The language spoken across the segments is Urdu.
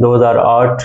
2008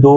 2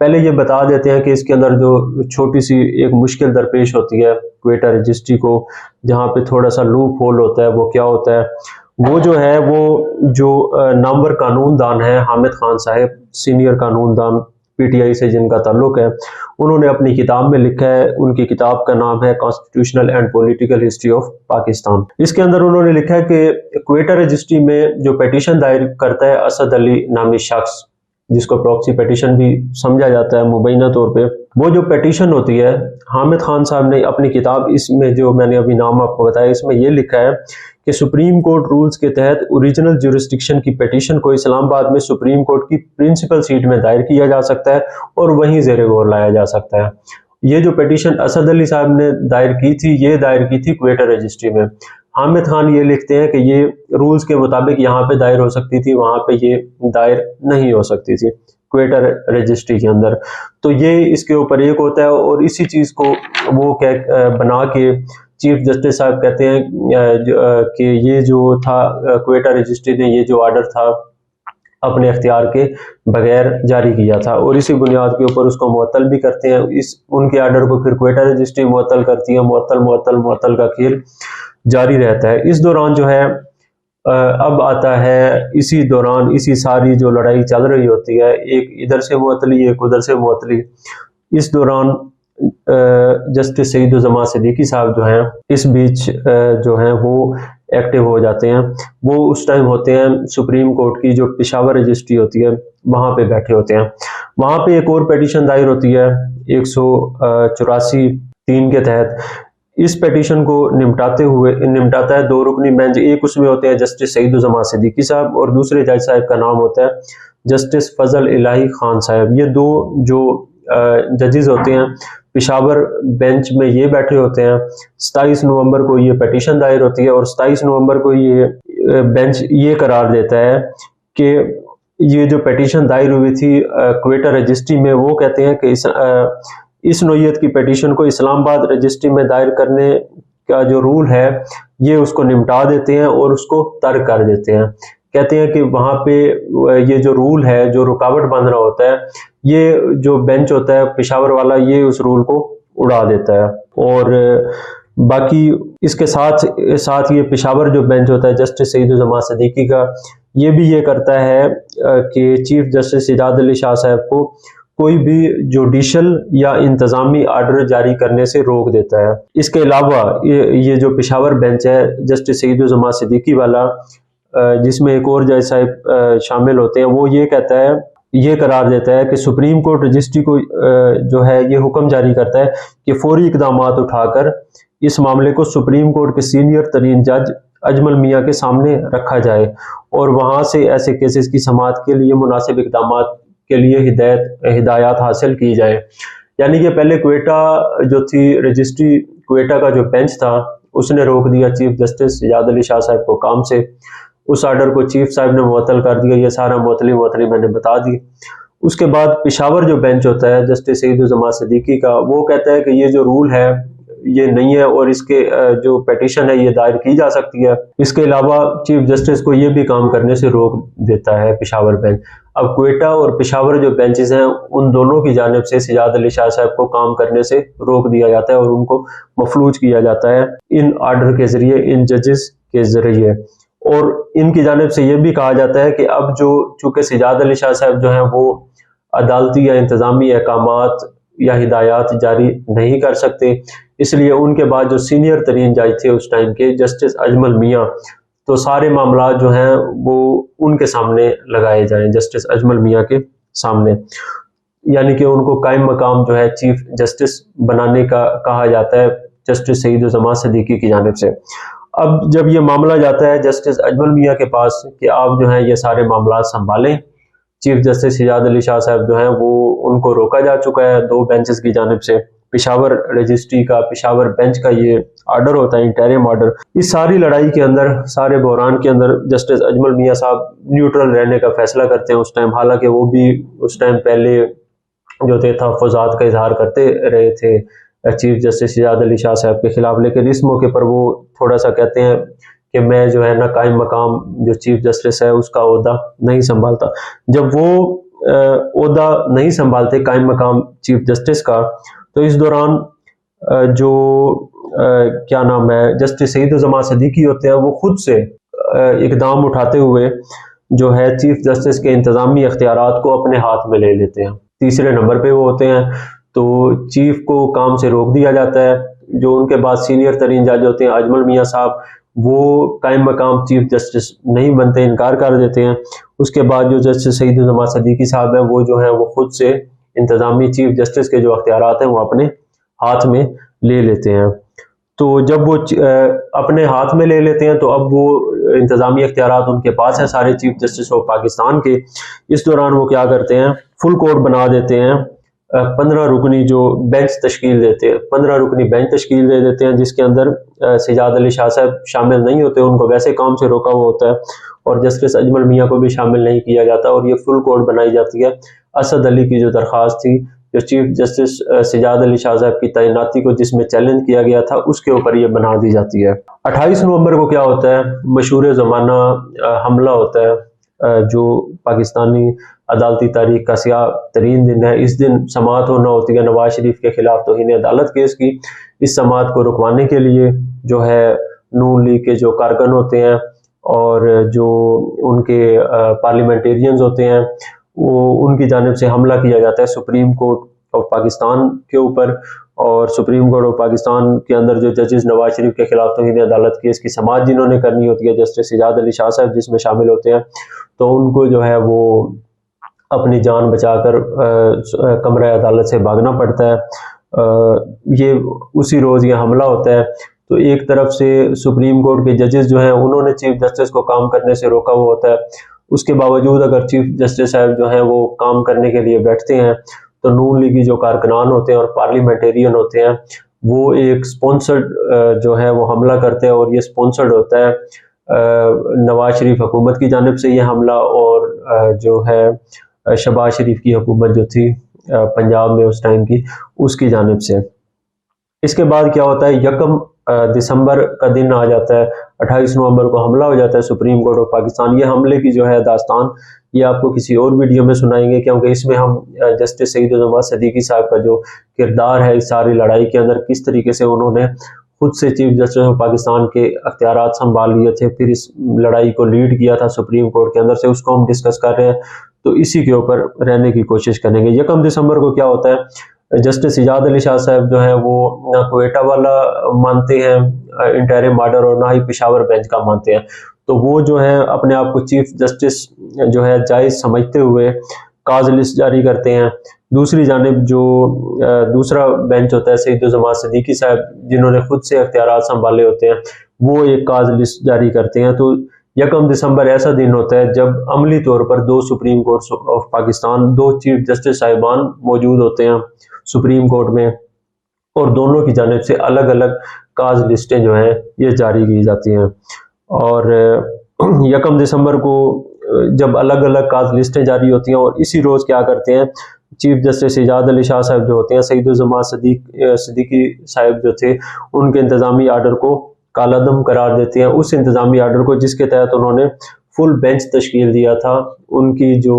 پہلے یہ بتا دیتے ہیں کہ اس کے اندر جو چھوٹی سی ایک مشکل درپیش ہوتی ہے کوئٹہ رجسٹری کو، جہاں پہ تھوڑا سا لوپ ہول ہوتا ہے، وہ کیا ہوتا ہے؟ وہ جو ہے وہ جو نامور قانون دان ہے حامد خان صاحب، سینئر قانون دان پی ٹی آئی سے جن کا تعلق ہے، انہوں نے اپنی کتاب میں لکھا ہے، ان کی کتاب کا نام ہے constitutional and political history of Pakistan. اس کے اندر انہوں نے لکھا ہے کہ کوئٹہ رجسٹری میں جو پیٹیشن دائر کرتا ہے اسد علی نامی شخص، جس کو پراکسی پیٹیشن بھی سمجھا جاتا ہے مبینہ طور پہ، وہ جو پیٹیشن ہوتی ہے، حامد خان صاحب نے اپنی کتاب اس میں جو میں نے ابھی نام آپ کو بتایا، اس میں یہ لکھا ہے کہ سپریم کورٹ رولز کے تحت اوریجنل جورسڈکشن کی پیٹیشن کو اسلام آباد میں سپریم کورٹ کی پرنسپل سیٹ میں دائر کیا جا سکتا ہے اور وہیں زیر غور لایا جا سکتا ہے۔ یہ جو پیٹیشن اسد علی صاحب نے دائر کی تھی، یہ دائر کی تھی کوئٹہ رجسٹری میں۔ حامد خان یہ لکھتے ہیں کہ یہ رولز کے مطابق یہاں پہ دائر ہو سکتی تھی، وہاں پہ یہ دائر نہیں ہو سکتی تھی کوئٹہ رجسٹری کے اندر۔ تو یہ اس کے اوپر ایک ہوتا ہے، اور اسی چیز کو وہ بنا کے چیف جسٹس صاحب کہتے ہیں کہ یہ جو تھا کوئٹہ رجسٹری نے یہ جو آرڈر تھا اپنے اختیار کے بغیر جاری کیا تھا، اور اسی بنیاد کے اوپر اس کو معطل بھی کرتے ہیں۔ ان کے آرڈر کو پھر کوئٹہ رجسٹری معطل کرتی ہے، معطل کا کھیل جاری رہتا ہے۔ اس دوران جو ہے اب آتا ہے، اسی دوران اسی ساری جو لڑائی چل رہی ہوتی ہے، ایک ادھر سے معطلی، ایک ادھر سے معطلی، اس دوران جسٹس سعید الزماں صدیقی صاحب جو ہیں اس بیچ جو ہیں وہ ایکٹیو ہو جاتے ہیں۔ وہ اس ٹائم ہوتے ہیں سپریم کورٹ کی جو پشاور رجسٹری ہوتی ہے وہاں پہ بیٹھے ہوتے ہیں۔ وہاں پہ ایک اور پیٹیشن دائر ہوتی ہے 184(3) کے تحت۔ اس پیٹیشن کو نمٹاتا ہے 2 رکنی بینچ۔ ایک اس میں ہوتے ہیں جسٹس سعید الزماں صدیقی صاحب، اور دوسرے جج صاحب کا نام ہوتا ہے جسٹس فضل الہی خان صاحب۔ یہ 2 جو ججز ہوتے ہیں پشاور بینچ میں یہ بیٹھے ہوتے ہیں۔ 27 نومبر کو یہ پیٹیشن دائر ہوتی ہے، اور 27 نومبر کو یہ بینچ یہ قرار دیتا ہے کہ یہ جو پیٹیشن دائر ہوئی تھی کوئٹہ رجسٹری میں، وہ کہتے ہیں کہ اس نوعیت کی پیٹیشن کو اسلام آباد رجسٹری میں دائر کرنے کا جو رول ہے یہ اس کو نمٹا دیتے ہیں اور اس کو ترک کر دیتے ہیں۔ کہتے ہیں کہ وہاں پہ یہ جو رول ہے جو رکاوٹ بن رہا ہوتا ہے، یہ جو بینچ ہوتا ہے پشاور والا یہ اس رول کو اڑا دیتا ہے۔ اور باقی اس کے ساتھ یہ پشاور جو بینچ ہوتا ہے جسٹس سعید الزماں صدیقی کا، یہ بھی یہ کرتا ہے کہ چیف جسٹس سجاد علی شاہ صاحب کو کوئی بھی جوڈیشل یا انتظامی آرڈر جاری کرنے سے روک دیتا ہے۔ اس کے علاوہ یہ جو پشاور بینچ ہے جسٹس سعید الزماں صدیقی والا، جس میں ایک اور جج صاحب شامل ہوتے ہیں، وہ یہ کہتا ہے، یہ قرار دیتا ہے کہ سپریم کورٹ رجسٹری کو جو ہے یہ حکم جاری کرتا ہے کہ فوری اقدامات اٹھا کر اس معاملے کو سپریم کورٹ کے سینئر ترین جج اجمل میاں کے سامنے رکھا جائے، اور وہاں سے ایسے کیسز کی سماعت کے لیے مناسب اقدامات کے لیے ہدایات حاصل کی جائے۔ یعنی کہ پہلے کوئٹہ جو تھی رجسٹری، کوئٹہ کا جو بینچ تھا اس نے روک دیا چیف جسٹس سجاد علی شاہ صاحب کو کام سے، اس آرڈر کو چیف صاحب نے معطل کر دیا۔ یہ سارا معطلی میں نے بتا دی۔ اس کے بعد پشاور جو بینچ ہوتا ہے جسٹس سعید الزماں صدیقی کا، وہ کہتا ہے کہ یہ جو رول ہے یہ نہیں ہے، اور اس کے جو پیٹیشن ہے یہ دائر کی جا سکتی ہے۔ اس کے علاوہ چیف جسٹس کو یہ بھی کام کرنے سے روک دیتا ہے پشاور بینچ۔ اب کوئٹہ اور پشاور جو بینچز ہیں ان دونوں کی جانب سے سجاد علی شاہ صاحب کو کام کرنے سے روک دیا جاتا ہے، اور ان کو مفلوج کیا جاتا ہے ان آرڈر کے ذریعے، ان ججز کے ذریعے۔ اور ان کی جانب سے یہ بھی کہا جاتا ہے کہ اب چونکہ سجاد علی شاہ صاحب جو ہیں وہ عدالتی یا انتظامی احکامات یا ہدایات جاری نہیں کر سکتے، اس لیے ان کے بعد جو سینئر ترین جج تھے اس ٹائم کے جسٹس اجمل میاں، تو سارے معاملات جو ہیں وہ ان کے سامنے لگائے جائیں، جسٹس اجمل میاں کے سامنے، یعنی کہ ان کو قائم مقام جو ہے چیف جسٹس بنانے کا کہا جاتا ہے جسٹس سعید الزماں صدیقی کی جانب سے۔ اب جب یہ معاملہ جاتا ہے جسٹس اجمل میاں کے پاس کہ آپ جو ہیں یہ سارے معاملات سنبھالیں، چیف جسٹس سجاد علی شاہ صاحب جو ہیں وہ ان کو روکا جا چکا ہے 2 بینچز کی جانب سے۔ پشاور رجسٹری کا، پشاور بینچ کا یہ آرڈر ہوتا ہے، انٹرم آرڈر۔ اس ساری لڑائی کے اندر، سارے بحران کے اندر جسٹس اجمل میاں صاحب نیوٹرل رہنے کا فیصلہ کرتے ہیں اس ٹائم، حالانکہ وہ بھی اس ٹائم پہلے جو تھے تحفظات کا اظہار کرتے رہے تھے چیف جسٹس سجاد علی شاہ صاحب کے خلاف، لیکن اس موقع پر وہ تھوڑا سا کہتے ہیں کہ میں جو ہے نا قائم مقام جو چیف جسٹس ہے اس کا عہدہ نہیں سنبھالتا۔ جب وہ عہدہ نہیں سنبھالتے قائم مقام چیف جسٹس کا، تو اس دوران جو کیا نام ہے جسٹس سعید الزمان صدیقی ہوتے ہیں، وہ خود سے اقدام اٹھاتے ہوئے جو ہے چیف جسٹس کے انتظامی اختیارات کو اپنے ہاتھ میں لے لیتے ہیں۔ تیسرے نمبر پہ وہ ہوتے ہیں، تو چیف کو کام سے روک دیا جاتا ہے۔ جو ان کے بعد سینئر ترین جج ہوتے ہیں اجمل میاں صاحب، وہ قائم مقام چیف جسٹس نہیں بنتے، انکار کر دیتے ہیں۔ اس کے بعد جو جسٹس سعید الزمان صدیقی صاحب ہیں، وہ جو ہیں وہ خود سے انتظامی چیف جسٹس کے جو اختیارات ہیں وہ اپنے ہاتھ میں لے لیتے ہیں۔ تو جب وہ اپنے ہاتھ میں لے لیتے ہیں تو اب وہ انتظامی اختیارات ان کے پاس ہیں سارے چیف جسٹس آف پاکستان کے۔ اس دوران وہ کیا کرتے ہیں، فل کورٹ بنا دیتے ہیں، 15 رکنی جو بینچ تشکیل دیتے ہیں، 15 رکنی بینچ تشکیل دے دیتے ہیں، جس کے اندر سجاد علی شاہ صاحب شامل نہیں ہوتے، ان کو ویسے کام سے روکا ہوا ہوتا ہے، اور جسٹس اجمل میاں کو بھی شامل نہیں کیا جاتا، اور یہ فل کورٹ بنائی جاتی ہے۔ اسد علی کی جو درخواست تھی، جو چیف جسٹس سجاد علی شاہ صاحب کی تعیناتی کو جس میں چیلنج کیا گیا تھا، اس کے اوپر یہ بنا دی جاتی ہے۔ 28 نومبر کو کیا ہوتا ہے، مشہور زمانہ حملہ ہوتا ہے، جو پاکستانی عدالتی تاریخ کا سیاہ ترین دن ہے۔ اس دن سماعت ہونا ہوتی ہے نواز شریف کے خلاف توہین عدالت کیس کی۔ اس سماعت کو رکوانے کے لیے جو ہے نون لیگ کے جو کارکن ہوتے ہیں اور جو ان کے پارلیمنٹیرینز ہوتے ہیں، وہ ان کی جانب سے حملہ کیا جاتا ہے سپریم کورٹ آف پاکستان کے اوپر، اور سپریم کورٹ آف پاکستان کے اندر جو ججز نواز شریف کے خلاف توہین عدالت کیس کی سماعت جنہوں نے کرنی ہوتی ہے، جسٹس سجاد علی شاہ صاحب جس میں شامل ہوتے ہیں، تو ان کو جو ہے وہ اپنی جان بچا کر کمرہ عدالت سے بھاگنا پڑتا ہے۔ یہ اسی روز یہ حملہ ہوتا ہے۔ تو ایک طرف سے سپریم کورٹ کے ججز جو ہیں انہوں نے چیف جسٹس کو کام کرنے سے روکا ہوا ہوتا ہے، اس کے باوجود اگر چیف جسٹس صاحب جو ہیں وہ کام کرنے کے لیے بیٹھتے ہیں تو نون لیگی جو کارکنان ہوتے ہیں اور پارلیمنٹیرین ہوتے ہیں وہ ایک سپونسرڈ جو ہے وہ حملہ کرتے ہیں، اور یہ سپونسرڈ ہوتا ہے نواز شریف حکومت کی جانب سے یہ حملہ، اور جو ہے شہباز شریف کی حکومت جو تھی پنجاب میں اس ٹائم کی، اس کی جانب سے۔ اس کے بعد کیا ہوتا ہے، 1 دسمبر کا دن آ جاتا ہے، 28 نومبر کو حملہ ہو جاتا ہے سپریم کورٹ آف پاکستان۔ یہ حملے کی جو ہے داستان یہ آپ کو کسی اور ویڈیو میں سنائیں گے، کیونکہ اس میں ہم جسٹس سعید الزمان صدیقی صاحب کا جو کردار ہے اس ساری لڑائی کے اندر، کس طریقے سے انہوں نے خود سے چیف جسٹس آف پاکستان کے اختیارات سنبھال لیے تھے، پھر اس لڑائی کو لیڈ کیا تھا سپریم کورٹ کے اندر سے، اس کو ہم ڈسکس کر رہے ہیں، تو اسی کے اوپر رہنے کی کوشش کریں گے۔ 1 دسمبر کو کیا ہوتا ہے، جسٹس سجاد علی شاہ صاحب جو ہے وہ نہ کوئٹہ والا مانتے ہیں انٹرم آرڈر، اور نہ ہی پشاور بینچ کا مانتے ہیں، تو وہ جو ہے اپنے آپ کو چیف جسٹس جو ہے جائز سمجھتے ہوئے کاز لسٹ جاری کرتے ہیں۔ دوسری جانب جو دوسرا بینچ ہوتا ہے سعید الزمان صدیقی صاحب جنہوں نے خود سے اختیارات سنبھالے ہوتے ہیں، وہ ایک کاز لسٹ جاری کرتے ہیں۔ تو 1 دسمبر ایسا دن ہوتا ہے جب عملی طور پر 2 supreme court of Pakistan, 2 chief justice صاحبان موجود ہوتے ہیں سپریم کورٹ میں، اور دونوں کی جانب سے الگ الگ کاز لسٹیں جو ہیں یہ جاری کی جاتی ہیں۔ اور 1 دسمبر کو جب الگ الگ کاز لسٹیں جاری ہوتی ہیں، اور اسی روز کیا کرتے ہیں چیف جسٹس سجاد علی شاہ صاحب جو ہوتے ہیں، سعید الزمان صدیقی صاحب جو تھے، ان کے انتظامی آرڈر کو کالعدم قرار دیتے ہیں، اس انتظامی آرڈر کو جس کے تحت انہوں نے فل بینچ تشکیل دیا تھا، ان کی جو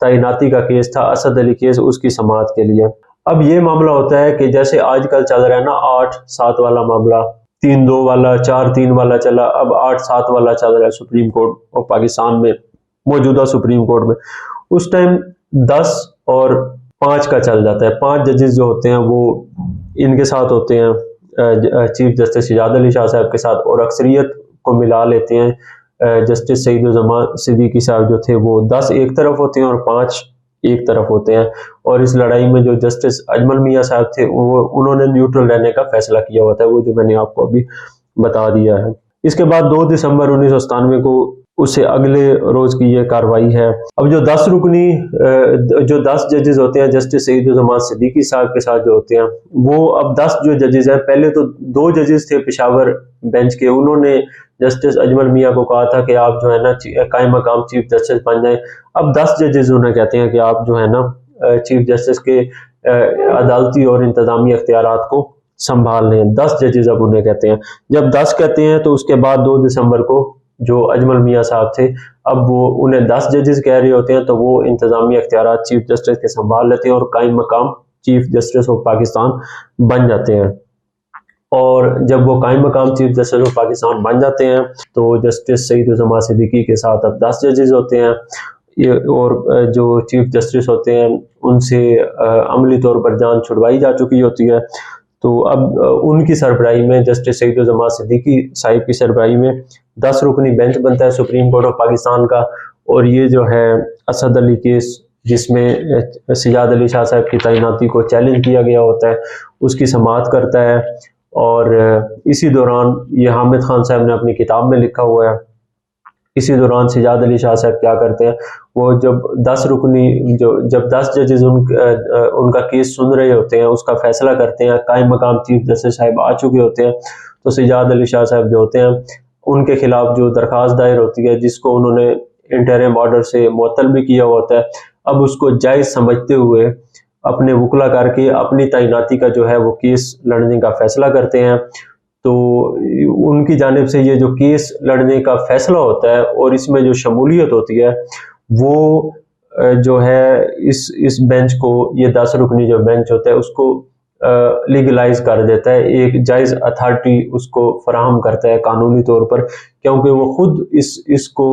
تعیناتی کا کیس تھا اسد علی کیس، اس کی سماعت کے لیے۔ اب یہ معاملہ ہوتا ہے کہ جیسے آج کل چل رہا ہے نا 8-7 والا معاملہ، 3-2 والا، 4-3 والا چلا، اب 8-7 والا چل رہا ہے سپریم کورٹ آف پاکستان میں، موجودہ سپریم کورٹ میں۔ اس ٹائم 10 اور 5 کا چل جاتا ہے، 5 ججز جو ہوتے ہیں وہ ان کے ساتھ ہوتے ہیں چیف جسٹس سجاد علی شاہ صاحب کے ساتھ، اور اکثریت کو ملا لیتے ہیں جسٹس سعید الزمان صدیقی صاحب جو تھے وہ 10 ایک طرف ہوتے ہیں اور 5 ایک طرف ہوتے ہیں، اور اس لڑائی میں جو جسٹس اجمل میاں صاحب تھے وہ انہوں نے نیوٹرل رہنے کا فیصلہ کیا ہوتا ہے، وہ جو میں نے آپ کو ابھی بتا دیا ہے۔ اس کے بعد 2 دسمبر 1997 کو اس سے اگلے روز کی یہ کاروائی ہے۔ اب جو 10 رکنی جو 10 ججز ہوتے ہیں جسٹس سعید الزمان صدیقی صاحب کے ساتھ جو ہوتے ہیں، وہ اب 10 جو ججز ہیں، پہلے تو 2 ججز تھے پشاور بینچ کے، انہوں نے جسٹس اجمل میاں کو کہا تھا کہ آپ جو ہے نا قائم مقام چیف جسٹس بن جائیں۔ اب 10 ججز انہیں کہتے ہیں کہ آپ جو ہے نا چیف جسٹس کے عدالتی اور انتظامی اختیارات کو سنبھال لیں۔ 10 ججز اب انہیں کہتے ہیں۔ جب 10 کہتے ہیں تو اس کے بعد 2 دسمبر کو جو اجمل میاں صاحب تھے، اب وہ انہیں 10 ججز کہہ رہے ہوتے ہیں تو وہ انتظامی اختیارات چیف جسٹس کے سنبھال لیتے ہیں اور قائم مقام چیف جسٹس آف پاکستان بن جاتے ہیں۔ اور جب وہ قائم مقام چیف جسٹس آف پاکستان بن جاتے ہیں تو جسٹس سعید الزماں صدیقی کے ساتھ اب 10 ججز ہوتے ہیں، اور جو چیف جسٹس ہوتے ہیں ان سے عملی طور پر جان چھڑوائی جا چکی ہوتی ہے۔ تو اب ان کی سربراہی میں، جسٹس سعید الزماں صدیقی صاحب کی سربراہی میں 10 رکنی بینچ بنتا ہے سپریم کورٹ آف پاکستان کا، اور یہ جو ہے اسد علی کیس جس میں سجاد علی شاہ صاحب کی تعیناتی کو چیلنج کیا گیا ہوتا ہے اس کی سماعت کرتا ہے۔ اور اسی دوران یہ حامد خان صاحب نے اپنی کتاب میں لکھا ہوا ہے، اسی دوران سجاد علی شاہ صاحب کیا کرتے ہیں، وہ جب 10 رکنی جب 10 ججز ان کا کیس سن رہے ہوتے ہیں، اس کا فیصلہ کرتے ہیں، قائم مقام چیف جسٹس صاحب آ چکے ہوتے ہیں، تو سجاد علی شاہ صاحب جو ہوتے ہیں ان کے خلاف جو درخواست دائر ہوتی ہے جس کو انہوں نے انٹرم آرڈر سے معطل بھی کیا ہوتا ہے، اب اس کو جائز سمجھتے ہوئے اپنے وکلا کر کے اپنی تعیناتی کا جو ہے وہ کیس لڑنے کا فیصلہ کرتے ہیں۔ تو ان کی جانب سے یہ جو کیس لڑنے کا فیصلہ ہوتا ہے اور اس میں جو شمولیت ہوتی ہے وہ جو ہے اس بینچ کو، یہ 10 رکنی جو بینچ ہوتا ہے اس کو لیگلائز کر دیتا ہے، ایک جائز اتھارٹی اس کو فراہم کرتا ہے قانونی طور پر، کیونکہ وہ خود اس کو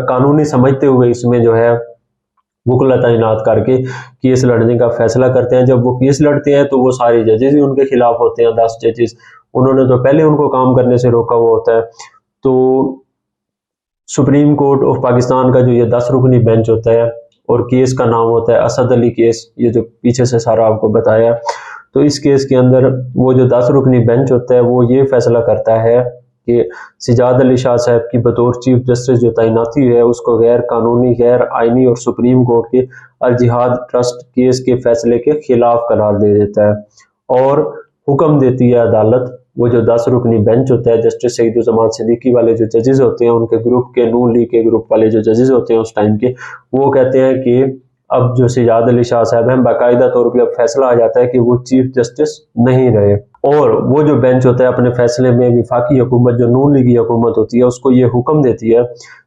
قانونی سمجھتے ہوئے اس میں جو ہے وکلا تعینات کر کے کیس لڑنے کا فیصلہ کرتے ہیں۔ جب وہ کیس لڑتے ہیں تو وہ سارے ججز ہی ان کے خلاف ہوتے ہیں، 10 ججز، انہوں نے تو پہلے ان کو کام کرنے سے روکا ہوا ہوتا ہے۔ تو سپریم کورٹ آف پاکستان کا جو یہ 10 رکنی بینچ ہوتا ہے اور کیس کا نام ہوتا ہے اسد علی کیس، یہ جو پیچھے سے سارا آپ کو بتایا، تو اس کیس کے اندر وہ جو 10 رکنی بینچ ہوتا ہے وہ یہ فیصلہ کرتا ہے کہ سجاد علی شاہ صاحب کی بطور چیف جسٹس جو تعیناتی ہے اس کو غیر قانونی، غیر آئینی اور سپریم کورٹ کے الجہاد ٹرسٹ کیس کے فیصلے کے خلاف قرار دے دیتا ہے، اور حکم دیتی ہے عدالت، وہ جو 10 رکنی بینچ ہوتا ہے جسٹس سعید الزماں صدیقی والے جو ججز ہوتے ہیں، ان کے گروپ کے، نون لیگ کے گروپ والے جو ججز ہوتے ہیں اس ٹائم کے، وہ کہتے ہیں کہ اب جو سجاد علی شاہ صاحب ہیں باقاعدہ طور پہ اب فیصلہ آ جاتا ہے کہ وہ چیف جسٹس نہیں رہے، اور وہ جو بینچ ہوتا ہے اپنے فیصلے میں وفاقی حکومت جو نون لیگی حکومت ہوتی ہے اس کو یہ حکم دیتی ہے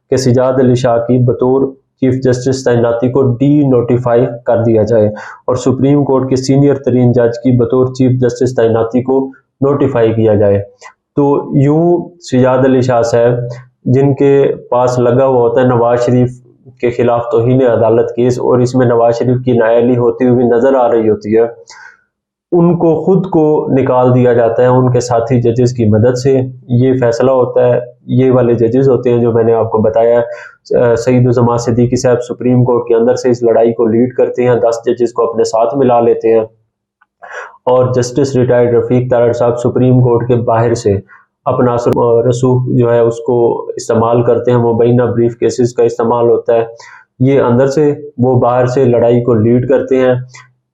کہ سجاد علی شاہ کی بطور چیف جسٹس تعیناتی کو ڈی نوٹیفائی کر دیا جائے، اور سپریم کورٹ کے سینئر ترین جج کی بطور چیف جسٹس تعیناتی کو نوٹیفائی کیا جائے۔ تو یوں سجاد علی شاہ صاحب جن کے پاس لگا ہوا ہوتا ہے نواز شریف کے خلاف توہین عدالت کیس، اور اس میں نواز شریف کی نااہلی ہوتی ہوئی نظر آ رہی ہوتی ہے، ان کو خود کو نکال دیا جاتا ہے ان کے ساتھی ججز کی مدد سے۔ یہ فیصلہ ہوتا ہے، یہ والے ججز ہوتے ہیں جو میں نے آپ کو بتایا، سعید الزماں صدیقی صاحب سپریم کورٹ کے اندر سے اس لڑائی کو لیڈ کرتے ہیں، 10 ججز کو اپنے ساتھ ملا لیتے ہیں، اور جسٹس ریٹائرڈ رفیق تارڑ صاحب سپریم کورٹ کے باہر سے اپنا رسوخ جو ہے اس کو استعمال کرتے ہیں، مبینہ بریف کیسز کا استعمال ہوتا ہے، یہ اندر سے وہ باہر سے لڑائی کو لیڈ کرتے ہیں۔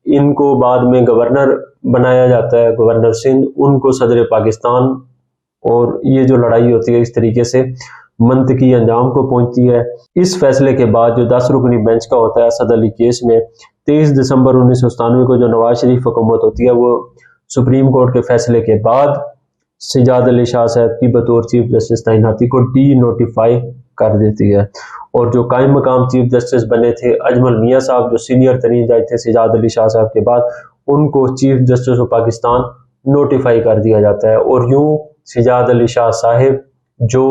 ان کو بعد میں گورنر بنایا جاتا ہے، گورنر سندھ، ان کو صدر پاکستان، اور یہ جو لڑائی ہوتی ہے اس طریقے سے منطقی انجام کو پہنچتی ہے۔ اس فیصلے کے بعد جو 10 رکنی بینچ کا ہوتا ہے اسد علی کیس میں، 23 دسمبر 1997 کو جو نواز شریف حکومت ہوتی ہے وہ سپریم کورٹ کے فیصلے کے بعد سجاد علی شاہ صاحب کی بطور چیف جسٹس تعیناتی کو ڈی نوٹیفائی کر دیتی ہے، اور جو قائم مقام چیف جسٹس بنے تھے اجمل میاں صاحب جو سینئر ترین جج تھے سجاد علی شاہ صاحب کے بعد، ان کو chief justice of Pakistan notify کر دیا جاتا ہے، اور یوں سجاد علی شاہ صاحب جو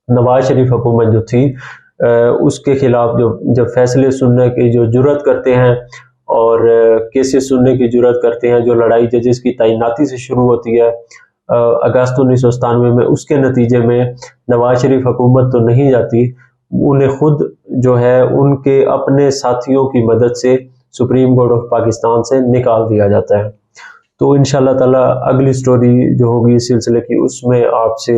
نواز شریف حکومت جو تھی اس کے خلاف جو فیصلے سننے کی جو جرات کرتے ہیں اور کیسز سننے کی جرات کرتے ہیں، جو لڑائی ججز کی تعیناتی سے شروع ہوتی ہے اگست 1997 میں، اس کے نتیجے میں نواز شریف حکومت تو نہیں جاتی، انہیں خود جو ہے ان کے اپنے ساتھیوں کی مدد سے سپریم کورٹ آف پاکستان سے نکال دیا جاتا ہے۔ تو انشاءاللہ تعالی اگلی سٹوری جو ہوگی اس سلسلے کی، اس میں آپ سے